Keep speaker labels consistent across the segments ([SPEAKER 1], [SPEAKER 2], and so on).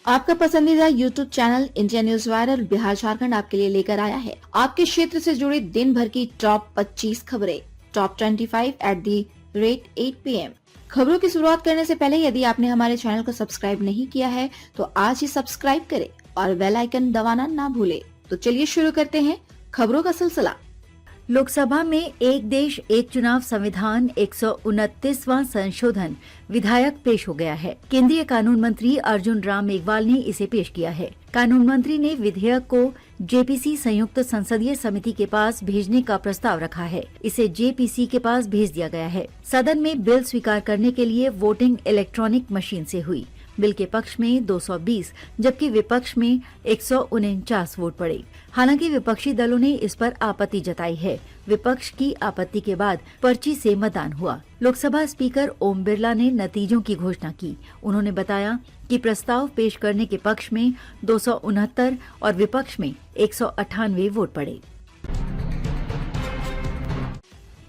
[SPEAKER 1] आपका पसंदीदा YouTube channel India news viral Bihar Jharkhand आपके लिए लेकर आया है आपके क्षेत्र से जुड़ी दिन भर की टॉप 25 खबरें, टॉप 25 @ 8 PM। खबरों की शुरुआत करने से पहले यदि आपने हमारे चैनल को सब्सक्राइब नहीं किया है तो आज ही सब्सक्राइब करें और बेल आइकन दबाना ना भूले। तो चलिए शुरू करते हैं खबरों का सिलसिला।
[SPEAKER 2] लोकसभा में एक देश एक चुनाव संविधान 129वां संशोधन विधायक पेश हो गया है। केंद्रीय कानून मंत्री अर्जुन राम मेघवाल ने इसे पेश किया है। कानून मंत्री ने विधेयक को जेपीसी संयुक्त संसदीय समिति के पास भेजने का प्रस्ताव रखा है। इसे जेपीसी के पास भेज दिया गया है। सदन में बिल स्वीकार करने के लिए वोटिंग इलेक्ट्रॉनिक मशीन से हुई। बिल के पक्ष में 220 जबकि विपक्ष में 149 वोट पड़े। हालांकि विपक्षी दलों ने इस पर आपत्ति जताई है। विपक्ष की आपत्ति के बाद पर्ची से मतदान हुआ। लोकसभा स्पीकर ओम बिरला ने नतीजों की घोषणा की। उन्होंने बताया कि प्रस्ताव पेश करने के पक्ष में 269 और विपक्ष में 198 वोट पड़े।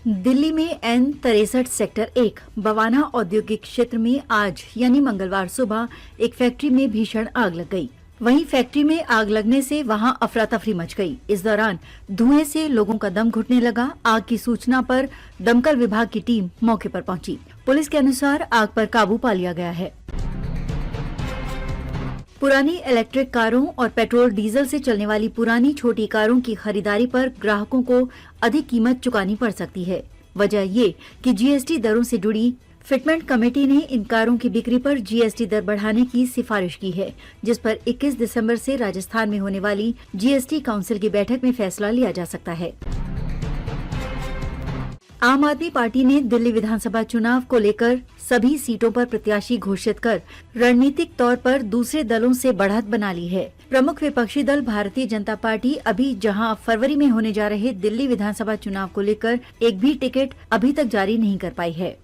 [SPEAKER 2] दिल्ली में N63 सेक्टर 1 बवाना औद्योगिक क्षेत्र में आज यानी मंगलवार सुबह एक फैक्ट्री में भीषण आग लग गई। वहीं फैक्ट्री में आग लगने से वहां अफरा तफरी मच गई। इस दौरान धुएं से लोगों का दम घुटने लगा। आग की सूचना पर दमकल विभाग की टीम मौके पर पहुंची। पुलिस के अनुसार आग पर काबू पा लिया गया है। पुरानी इलेक्ट्रिक कारों और पेट्रोल डीजल से चलने वाली पुरानी छोटी कारों की खरीदारी पर ग्राहकों को अधिक कीमत चुकानी पड़ सकती है। वजह ये कि जीएसटी दरों से जुड़ी फिटमेंट कमेटी ने इन कारों की बिक्री पर जीएसटी दर बढ़ाने की सिफारिश की है, जिस पर 21 दिसंबर से राजस्थान में होने वाली जीएसटी काउंसिल की बैठक में फैसला लिया जा सकता है। आम आदमी पार्टी ने दिल्ली विधानसभा चुनाव को लेकर सभी सीटों पर प्रत्याशी घोषित कर रणनीतिक तौर पर दूसरे दलों से बढ़त बना ली है। प्रमुख विपक्षी दल भारतीय जनता पार्टी अभी जहां फरवरी में होने जा रहे दिल्ली विधानसभा चुनाव को लेकर एक भी टिकट अभी तक जारी नहीं कर पाई है।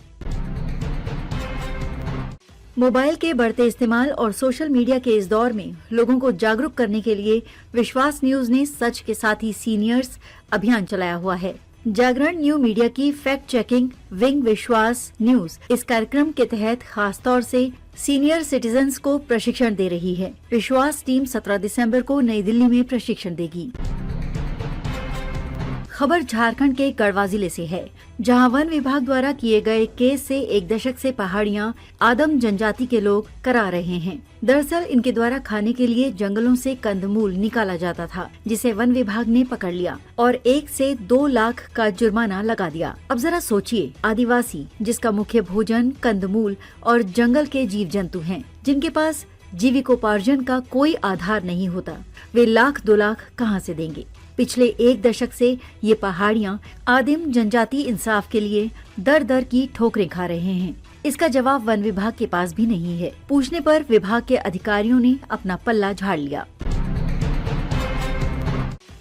[SPEAKER 2] मोबाइल के बढ़ते इस्तेमाल और सोशल मीडिया के इस दौर में लोगों को जागरूक करने के लिए विश्वास न्यूज ने सच के साथ ही सीनियर्स अभियान चलाया हुआ है। जागरण न्यू मीडिया की फैक्ट चेकिंग विंग विश्वास न्यूज इस कार्यक्रम के तहत खास तौर से सीनियर सिटीजन्स को प्रशिक्षण दे रही है। विश्वास टीम 17 दिसंबर को नई दिल्ली में प्रशिक्षण देगी। खबर झारखंड के गढ़वा जिले से है, जहां वन विभाग द्वारा किए गए केस से एक दशक से पहाड़ियां आदम जनजाति के लोग करा रहे हैं। दरअसल इनके द्वारा खाने के लिए जंगलों से कंदमूल निकाला जाता था, जिसे वन विभाग ने पकड़ लिया और 1 से 2 लाख का जुर्माना लगा दिया। अब जरा सोचिए, आदिवासी जिसका मुख्य भोजन कंदमूल और जंगल के जीव जंतु हैं, जिनके पास जीविकोपार्जन का कोई आधार नहीं होता, वे लाख 2 लाख कहाँ से देंगे। पिछले 1 दशक से ये पहाड़ियां आदिम जनजाति इंसाफ के लिए दर दर की ठोकरें खा रहे हैं। इसका जवाब वन विभाग के पास भी नहीं है। पूछने पर विभाग के अधिकारियों ने अपना पल्ला झाड़ लिया।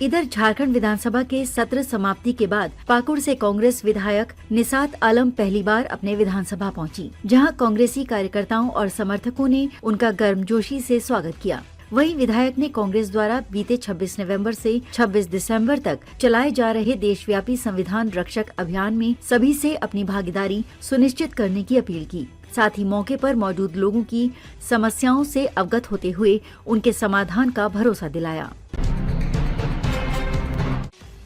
[SPEAKER 2] इधर झारखंड विधानसभा के सत्र समाप्ति के बाद पाकुड़ से कांग्रेस विधायक निसात आलम पहली बार अपने विधानसभा पहुंची, जहां कांग्रेसी कार्यकर्ताओं और समर्थकों ने उनका गर्मजोशी से स्वागत किया। वहीं विधायक ने कांग्रेस द्वारा बीते 26 नवंबर से 26 दिसंबर तक चलाए जा रहे देशव्यापी संविधान रक्षक अभियान में सभी से अपनी भागीदारी सुनिश्चित करने की अपील की। साथ ही मौके पर मौजूद लोगों की समस्याओं से अवगत होते हुए उनके समाधान का भरोसा दिलाया।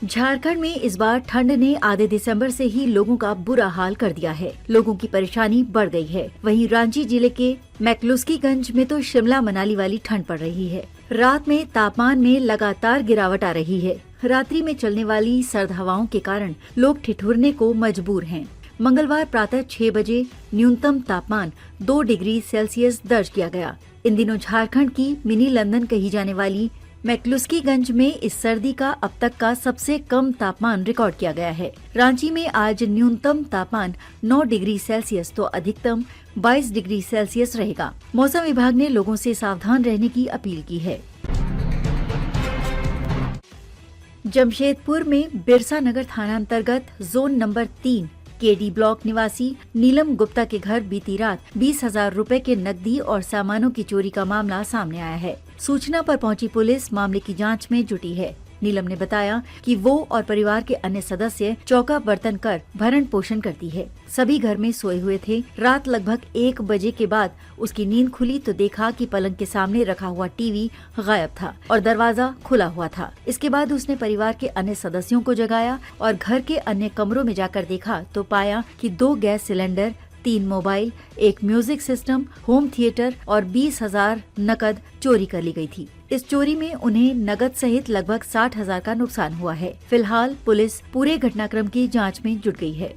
[SPEAKER 2] झारखंड में इस बार ठंड ने आधे दिसंबर से ही लोगों का बुरा हाल कर दिया है। लोगों की परेशानी बढ़ गई है। वहीं रांची जिले के मैक्लुस्कीगंज में तो शिमला मनाली वाली ठंड पड़ रही है। रात में तापमान में लगातार गिरावट आ रही है। रात्रि में चलने वाली सर्द हवाओं के कारण लोग ठिठुरने को मजबूर हैं। मंगलवार प्रातः 6 बजे न्यूनतम तापमान 2 डिग्री सेल्सियस दर्ज किया गया। इन दिनों झारखंड की मिनी लंदन कही जाने वाली मैक्लुस्कीगंज में इस सर्दी का अब तक का सबसे कम तापमान रिकॉर्ड किया गया है। रांची में आज न्यूनतम तापमान 9 डिग्री सेल्सियस तो अधिकतम 22 डिग्री सेल्सियस रहेगा। मौसम विभाग ने लोगों से सावधान रहने की अपील की है। जमशेदपुर में बिरसा नगर थाना अंतर्गत जोन नंबर 3 केडी ब्लॉक निवासी नीलम गुप्ता के घर बीती रात 20,000 रुपए के नकदी और सामानों की चोरी का मामला सामने आया है। सूचना पर पहुंची पुलिस मामले की जांच में जुटी है। नीलम ने बताया कि वो और परिवार के अन्य सदस्य चौका बर्तन कर भरण पोषण करती है। सभी घर में सोए हुए थे। रात लगभग 1 बजे के बाद उसकी नींद खुली तो देखा कि पलंग के सामने रखा हुआ टीवी गायब था और दरवाजा खुला हुआ था। इसके बाद उसने परिवार के अन्य सदस्यों को जगाया और घर के अन्य कमरों में जाकर देखा तो पाया कि 2 gas cylinder, 3 mobile, 1 music system, home theatre और 20,000 नकद चोरी कर ली गई थी। इस चोरी में उन्हें नकद सहित लगभग 60,000 का नुकसान हुआ है। फिलहाल पुलिस पूरे घटनाक्रम की जांच में जुट गई है।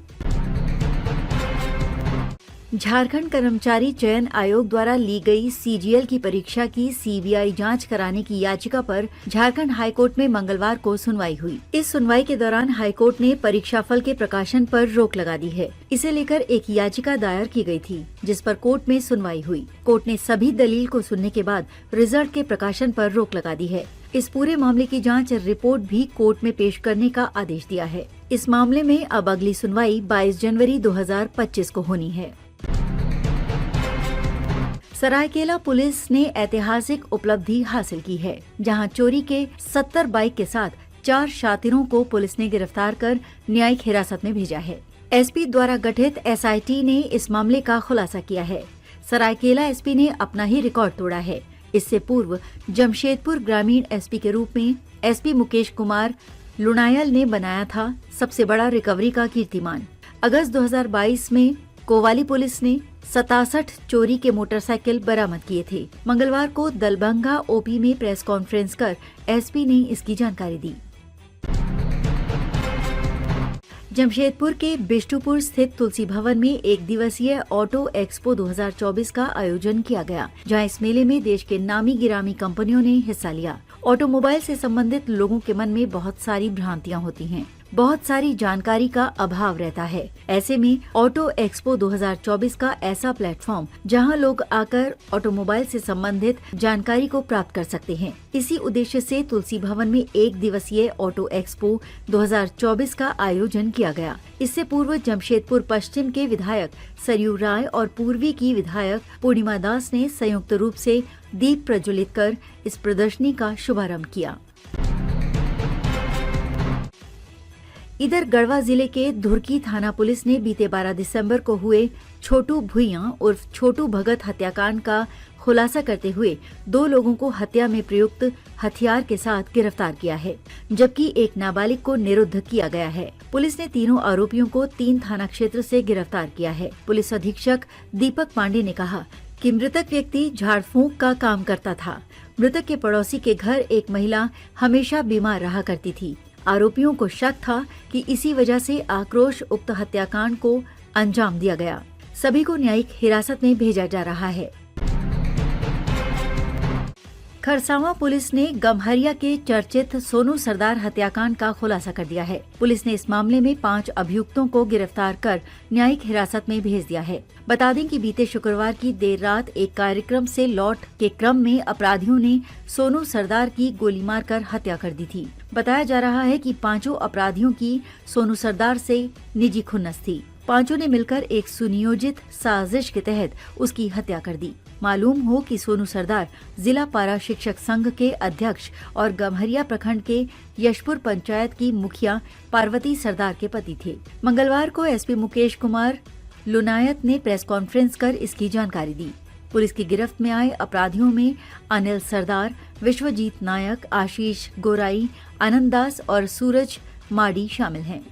[SPEAKER 2] झारखंड कर्मचारी चयन आयोग द्वारा ली गई सीजीएल की परीक्षा की सीबीआई जांच कराने की याचिका पर झारखंड हाईकोर्ट में मंगलवार को सुनवाई हुई। इस सुनवाई के दौरान हाईकोर्ट ने परीक्षाफल के प्रकाशन पर रोक लगा दी है। इसे लेकर एक याचिका दायर की गई थी, जिस पर कोर्ट में सुनवाई हुई। कोर्ट ने सभी दलील को सुनने के बाद रिजल्ट के प्रकाशन पर रोक लगा दी है। इस पूरे मामले की जांच रिपोर्ट भी कोर्ट में पेश करने का आदेश दिया है। इस मामले में अब अगली सुनवाई 22 जनवरी 2025 को होनी है। सरायकेला पुलिस ने ऐतिहासिक उपलब्धि हासिल की है, जहां चोरी के 70 बाइक के साथ 4 शातिरों को पुलिस ने गिरफ्तार कर न्यायिक हिरासत में भेजा है। एसपी द्वारा गठित एसआईटी ने इस मामले का खुलासा किया है। सरायकेला एसपी ने अपना ही रिकॉर्ड तोड़ा है। इससे पूर्व जमशेदपुर ग्रामीण एसपी के रूप में एसपी मुकेश कुमार लुनायल ने बनाया था सबसे बड़ा रिकवरी का कीर्तिमान। अगस्त 2022 में कोवाली पुलिस ने 67 चोरी के मोटरसाइकिल बरामद किए थे। मंगलवार को दलबंगा ओपी में प्रेस कॉन्फ्रेंस कर एसपी ने इसकी जानकारी दी। जमशेदपुर के बिष्टुपुर स्थित तुलसी भवन में 1 दिवसीय ऑटो एक्सपो 2024 का आयोजन किया गया, जहां इस मेले में देश के नामी गिरामी कंपनियों ने हिस्सा लिया। ऑटोमोबाइल से संबंधित लोगों के मन में बहुत सारी भ्रांतियां होती हैं, बहुत सारी जानकारी का अभाव रहता है। ऐसे में ऑटो एक्सपो 2024 का ऐसा प्लेटफॉर्म जहां लोग आकर ऑटोमोबाइल से संबंधित जानकारी को प्राप्त कर सकते हैं। इसी उद्देश्य से तुलसी भवन में 1 दिवसीय ऑटो एक्सपो 2024 का आयोजन किया गया। इससे पूर्व जमशेदपुर पश्चिम के विधायक सरयू राय और पूर्वी की विधायक पूर्णिमा दास ने संयुक्त रूप से दीप प्रज्वलित कर इस प्रदर्शनी का शुभारंभ किया। इधर गढ़वा जिले के धुरकी थाना पुलिस ने बीते 12 दिसंबर को हुए छोटू भुइयां उर्फ छोटू भगत हत्याकांड का खुलासा करते हुए 2 लोगों को हत्या में प्रयुक्त हथियार के साथ गिरफ्तार किया है, जबकि एक नाबालिग को निरुद्ध किया गया है। पुलिस ने तीनों आरोपियों को 3 थाना क्षेत्र से गिरफ्तार किया है। पुलिस अधीक्षक दीपक पांडे ने कहा कि मृतक व्यक्ति झाड़ फूंक का काम करता था। मृतक के पड़ोसी के घर एक महिला हमेशा बीमार रहा करती थी। आरोपियों को शक था कि इसी वजह से आक्रोश उक्त हत्याकांड को अंजाम दिया गया। सभी को न्यायिक हिरासत में भेजा जा रहा है। खरसावां पुलिस ने गम्हरिया के चर्चित सोनू सरदार हत्याकांड का खुलासा कर दिया है। पुलिस ने इस मामले में 5 अभियुक्तों को गिरफ्तार कर न्यायिक हिरासत में भेज दिया है। बता दें कि बीते शुक्रवार की देर रात एक कार्यक्रम से लौट के क्रम में अपराधियों ने सोनू सरदार की गोली मारकर हत्या कर दी थी। बताया जा रहा है कि 5 अपराधियों की सोनू सरदार से निजी खुन्नस थी। 5 ने मिलकर एक सुनियोजित साजिश के तहत उसकी हत्या कर दी। मालूम हो कि सोनू सरदार जिला पारा शिक्षक संघ के अध्यक्ष और गम्हरिया प्रखंड के यशपुर पंचायत की मुखिया पार्वती सरदार के पति थे। मंगलवार को एसपी मुकेश कुमार लुनायत ने प्रेस कॉन्फ्रेंस कर इसकी जानकारी दी। पुलिस की गिरफ्त में आए अपराधियों में अनिल सरदार, विश्वजीत नायक, आशीष गोराई, आनंद दास और सूरज माडी शामिल हैं।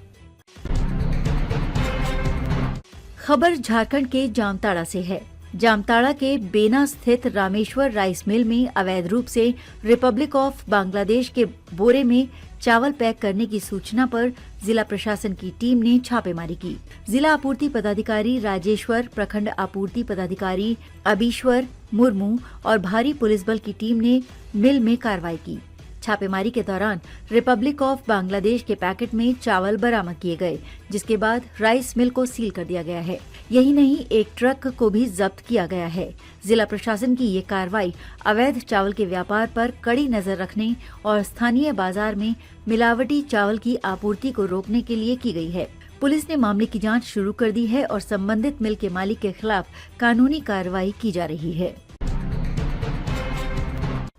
[SPEAKER 2] खबर झारखंड के जामताड़ा से है। जामताड़ा के बेना स्थित रामेश्वर राइस मिल में अवैध रूप से रिपब्लिक ऑफ बांग्लादेश के बोरे में चावल पैक करने की सूचना पर जिला प्रशासन की टीम ने छापेमारी की। जिला आपूर्ति पदाधिकारी राजेश्वर, प्रखंड आपूर्ति पदाधिकारी अबीश्वर मुर्मू और भारी पुलिस बल की टीम ने मिल में कार्रवाई की। छापेमारी के दौरान रिपब्लिक ऑफ बांग्लादेश के पैकेट में चावल बरामद किए गए, जिसके बाद राइस मिल को सील कर दिया गया है। यही नहीं, एक ट्रक को भी जब्त किया गया है। जिला प्रशासन की ये कार्रवाई अवैध चावल के व्यापार पर कड़ी नजर रखने और स्थानीय बाजार में मिलावटी चावल की आपूर्ति को रोकने के लिए की गई है। पुलिस ने मामले की जांच शुरू कर दी है और संबंधित मिल के मालिक के खिलाफ कानूनी कार्रवाई की जा रही है।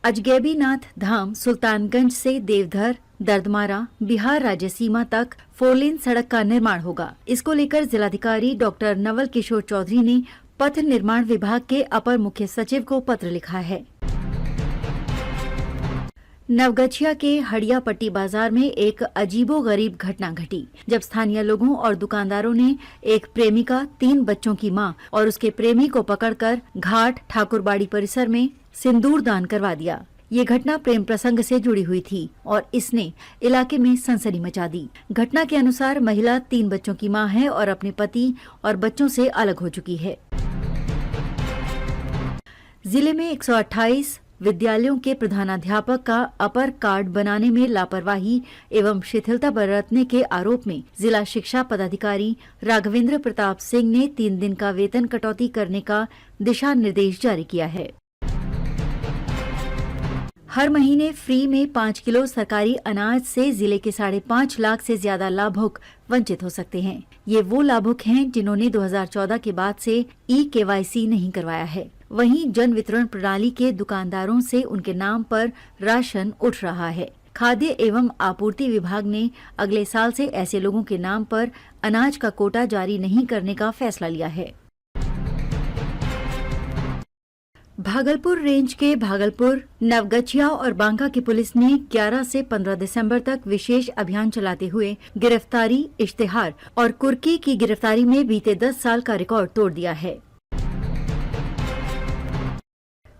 [SPEAKER 2] अजगैबीनाथ धाम सुल्तानगंज से देवधर दर्दमारा बिहार राज्य सीमा तक 4 लेन सड़क का निर्माण होगा। इसको लेकर जिलाधिकारी डॉक्टर नवल किशोर चौधरी ने पथ निर्माण विभाग के अपर मुख्य सचिव को पत्र लिखा है। नवगछिया के हड़िया पट्टी बाजार में एक अजीबोगरीब घटना घटी, जब स्थानीय लोगों और दुकानदारों ने एक प्रेमिका, 3 बच्चों की मां और उसके प्रेमी को पकड़कर घाट ठाकुरबाड़ी परिसर में सिंदूर दान करवा दिया। ये घटना प्रेम प्रसंग से जुड़ी हुई थी और इसने इलाके में सनसनी मचा दी। घटना के अनुसार महिला 3 बच्चों की मां है और अपने पति और बच्चों से अलग हो चुकी है। जिले में 128 विद्यालयों के प्रधानाध्यापक का अपर कार्ड बनाने में लापरवाही एवं शिथिलता बरतने के आरोप में जिला शिक्षा पदाधिकारी राघवेंद्र प्रताप सिंह ने 3 दिन का वेतन कटौती करने का दिशा निर्देश जारी किया है। हर महीने फ्री में 5 किलो सरकारी अनाज से जिले के 5.5 लाख से ज्यादा लाभुक वंचित हो सकते हैं। ये वो लाभुक हैं जिन्होंने 2014 के बाद से KYC नहीं करवाया है। वहीं जन वितरण प्रणाली के दुकानदारों से उनके नाम पर राशन उठ रहा है। खाद्य एवं आपूर्ति विभाग ने अगले साल से ऐसे लोगों के नाम पर अनाज का कोटा जारी नहीं करने का फैसला लिया है। भागलपुर रेंज के भागलपुर, नवगछिया और बांका की पुलिस ने 11 से 15 दिसंबर तक विशेष अभियान चलाते हुए गिरफ्तारी, इश्तेहार और कुर्की की गिरफ्तारी में बीते 10 साल का रिकॉर्ड तोड़ दिया है।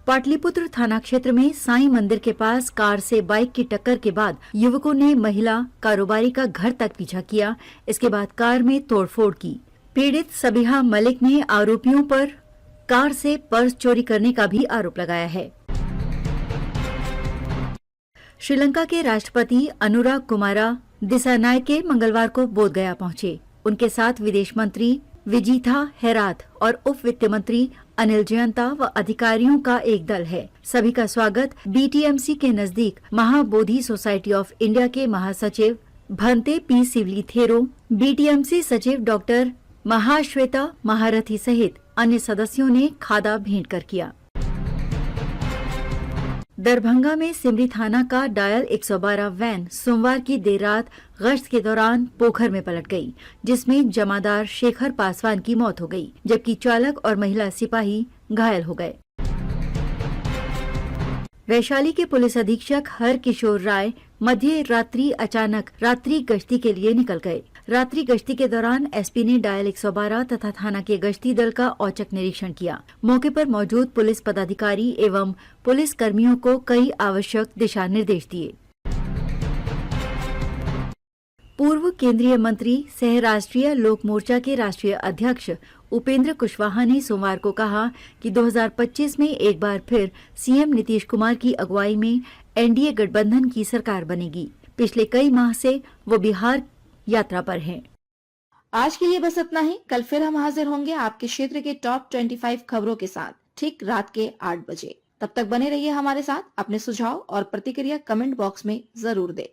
[SPEAKER 2] पाटलिपुत्र थाना क्षेत्र में साईं मंदिर के पास कार से बाइक की टक्कर के बाद युवकों ने महिला कारोबारी का घर तक पीछा किया। इसके बाद कार में तोड़फोड़ की। पीड़ित सबिहा मलिक ने आरोपियों पर कार से पर्स चोरी करने का भी आरोप लगाया है। श्रीलंका के राष्ट्रपति अनुराग कुमारा दिसानायके मंगलवार को बोधगया पहुंचे। उनके साथ विदेश मंत्री विजिथा हेराथ और उप वित्त मंत्री अनिल जयंता व अधिकारियों का एक दल है। सभी का स्वागत BTMC के नजदीक महाबोधि सोसाइटी ऑफ इंडिया के महासचिव भंते P सिवलीथेरो, BTMC सचिव डॉक्टर महाश्वेता महारथी सहित अन्य सदस्यों ने खादा भेंट कर किया। दरभंगा में सिमरी थाना का डायल 112 वैन सोमवार की देर रात गश्त के दौरान पोखर में पलट गई, जिसमें जमादार शेखर पासवान की मौत हो गई, जबकि चालक और महिला सिपाही घायल हो गए। वैशाली के पुलिस अधीक्षक हर किशोर राय मध्य रात्रि अचानक रात्रि गश्ती के लिए निकल गए। रात्रि गश्ती के दौरान SP ने डायल 112 तथा थाना के गश्ती दल का औचक निरीक्षण किया। मौके पर मौजूद पुलिस पदाधिकारी एवं पुलिस कर्मियों को कई आवश्यक दिशा निर्देश दिए। पूर्व केंद्रीय मंत्री सह राष्ट्रीय लोक मोर्चा के राष्ट्रीय अध्यक्ष उपेंद्र कुशवाहा ने सोमवार को कहा कि 2025 में एक बार फिर CM नीतीश कुमार की अगुवाई में NDA गठबंधन की सरकार बनेगी। पिछले कई माह से वो बिहार यात्रा पर हैं।
[SPEAKER 1] आज के लिए बस इतना ही। कल फिर हम हाजिर होंगे आपके क्षेत्र के टॉप 25 खबरों के साथ ठीक रात के 8 बजे। तब तक बने रहिए हमारे साथ। अपने सुझाव और प्रतिक्रिया कमेंट बॉक्स में जरूर दें।